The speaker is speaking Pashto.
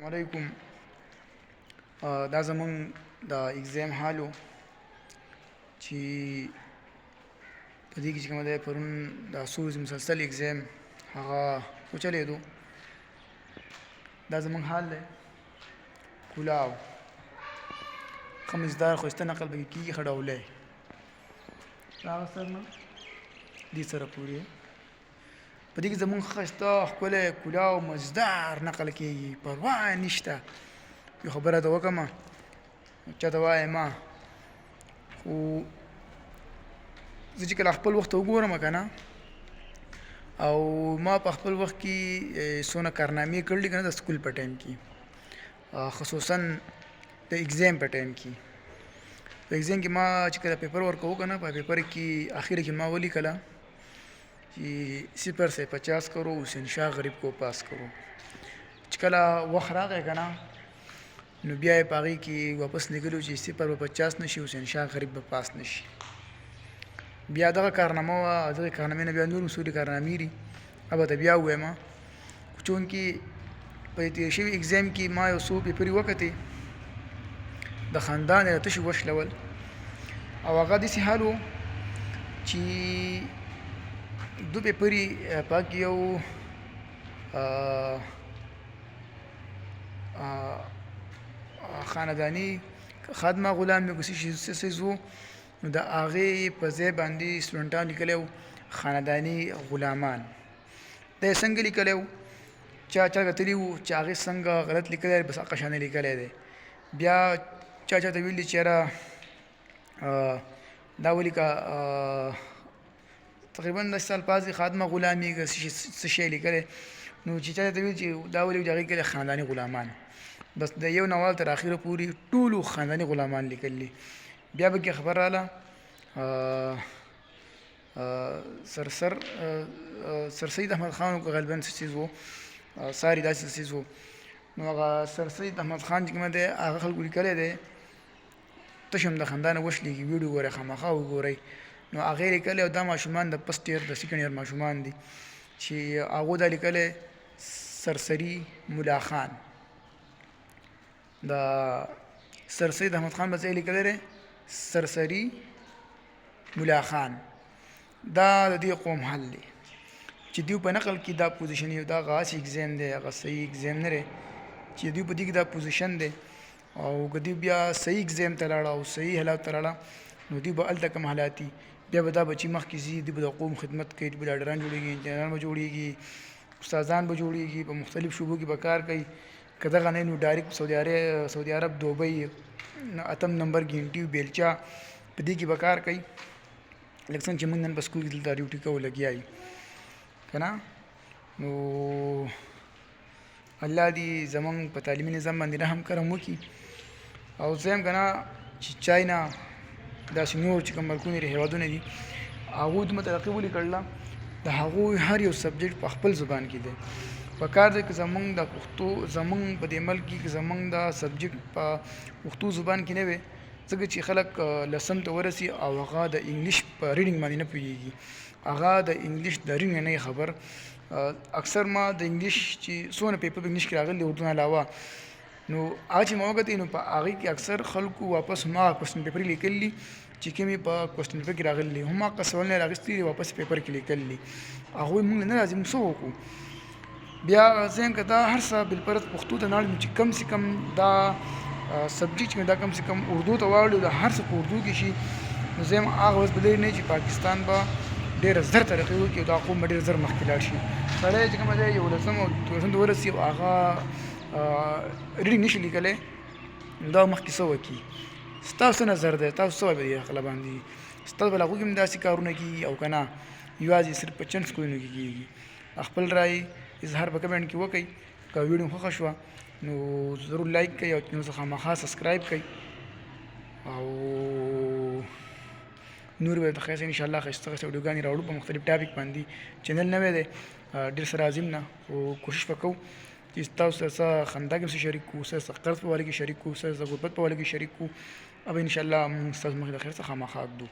علیکم. دا زمونږ د اگزام حالو چې په دې کې چې کومه دی پرون د څو ورځې مسلسل اگزام هغه وچلېدو. دا زمونږ حال دی. کلاو ښه مزدار ښایسته نقل پکې کېږي، ښه ډولی هغه سر نه دې سره پورې په دې کې زمونږ ښایسته ښکلی کلاو مزدار نقل کېږي، پروا نشته. یو خبره ته وکړمه چاته وایم خو زه چې کله خپل وخت ته وګورم که نه، او ما په خپل وخت کې څونه کارنامې کړلي که نه د سکول په ټایم کې، خصوصا د اگزام په ټایم کې. په اگزام کې ما چې کله پیپر ورکوو که نه، په پیپر کې اخره کې ما ولیکله چې 0 سے 50 کرو حسین شاه غریب کو پاس کرو. چې کله وخت راغی که نه، نو بیا یې په هغې کې واپس لیکلو چې 0 به 50 نشي، حسین شاه غریب به پاس نشي. بیا دغه کارنامه وه، دغې کارنامې نه بیا نور مسوري کارنامې دي، هغه به ته بیا ووایم. خو چونکې په دې تېر شوي اگزام کې ما یو څو پیپرې وکتې، د خاندان یې راته شي وشلول، او هغه داسې حال و چې 2 پیپرې په هغه کې یو خانداني خادمه غلام یو کسي څیز و، نو د هغې په ځای باندې سټوډنټانو لیکلی و خانداني غلامان. دا یې څنګه لیکلی و، چا کتلي وو چې هغې څنګه غلط لیکلی دی، بس هغه شانې لیکلی دی. بیا چاته ویل دي چې یاره دا ولیکه تقریبا داسې الفاظ دي خادمه غلامي که څه شی لیکلی، نو چې چاته ویل چې دا ولیکه هغې لیکلی خانداني غلامان. بس د یو نوال تر اخره پورې ټولو خانداني غلامان لیکلي. بیا به کې خبر راله سر سید احمد خان که غالبا څه څیز و، ساري داسې څه څیز و، نو هغه سر سید احمد خان چې کومه دی هغه خلکو لیکلی دی، تش هم د خاندانه وشلېږي، ویډیو ګورئ خامخا وګورئ. نو هغې لیکلی، او دا ماشومان د فسټ ایئر د سیکنډ ایئر ماشومان دي چې هغو دا لیکلی سرسري ملا خان. د سر سید احمد خان به څه لیکلی دی، سرسري ملا خان. دا د دې قوم حل دی چې دوی په نقل کې دا پوزیشن یو، دا هغه هسې اگزام دی، هغه صحیح اگزام نه دی چې دوی په دې کې دا پوزیشن دی. او که دوی بیا صحیح اگزام ته لاړه او صحیح حالات ته لاړه، نو دوی به هلته کوم حالات دي، بیا به دا بچي مخکې ځي، دوی به د قوم خدمت کوي، دوی به ډاکټران جوړېږي، انجینران به جوړېږي، استادان به جوړېږي، په مختلف شعبو کې به کار کوي. که دغه نه نو ډایرکټ سعودي عرب، دوبۍ 8 نمبر ګینټي بیلچا په دې کې به کار کوي، لکه څنګه چې موږ نن په سکول کې دلته ډیوټي کوو لګیا یو که نه. نو الله دې زموږ په تعلیمي نظام باندې رحم کرم وکړي. او زه یم که نه چې چاینا داسې نور چې کوم ملکونه دي، هېوادونه دي، هغوی دومره ترقي ولیکړله، د هغوی هر یو سبجیکټ په خپل زبان کې دی. په کار دی که زمونږ د پښتو، زمونږ په دې ملک کې که زمونږ دا سبجیکټ په پښتو زبان کې نه وی، ځکه چې خلک لسم ته ورسي او هغه د انګلیش په ریډینګ باندې نه پوهېږي، هغه د انګلیش د ریډینګ نه خبر. اکثر ما د انګلیش چې څونه پیپر په انګلیش کې راغلي اردو نه علاوه، نو هغه چې ما وکتې، نو په هغې کې اکثر خلکو واپس ما کوسچن پیپر لیکلي چې کومې په کوسچن پیپر کې راغلي، هم هغه سوالونه یې راغستي دي واپس پیپر کې لیکلي. هغوی موږ نه راځي، موږ څه وکړو. بیا زه یم که دا هر څه بالفرض پښتو ته ناړم چې کم سے کم دا سبجیکټ چې دا کم سے کم اردو ته واوړي، دا هر څه په اردو کې شي، نو زه یم هغه وس به لرې نه چې پاکستان به ډېره زر ترقي وکړي او دا قوم به ډېر زر مخکې لاړ شي. سړی چې کومه دی 11 او 12 ته ورسي او هغه ریډینګ نشي لیکلی، نو دا مخکې څه وکړي. ستاسو څه نظر دی، تاسو څه وایي په دې هکله باندې؟ ستاسو به له هغوی کې هم داسې کارونه کېږي او که نه یوازې صرف په چند سکولونو کې کېږي؟ خپل رای اظهار په کمنټ کې وکړئ. که ویډیو خوښه شوه نو ضرور لایک کړئ او چینل ته خامخا سبسکرایب کړئ، او نور به ښایسته انشاءالله ښایسته ویډیوګانې راوړو په مختلف ټاپک باندې. چینل نوی دی، ډېر څه راځم نه، خو کوشش به کوو چې تاسو سره څه خندا کې شریک کړو، څه قرض په والي کې شریک کړو، څه غربت په والي کې شریک کړو، او انشاءالله موږ ستاسو مخې د خیر څخه خامخا ږدو.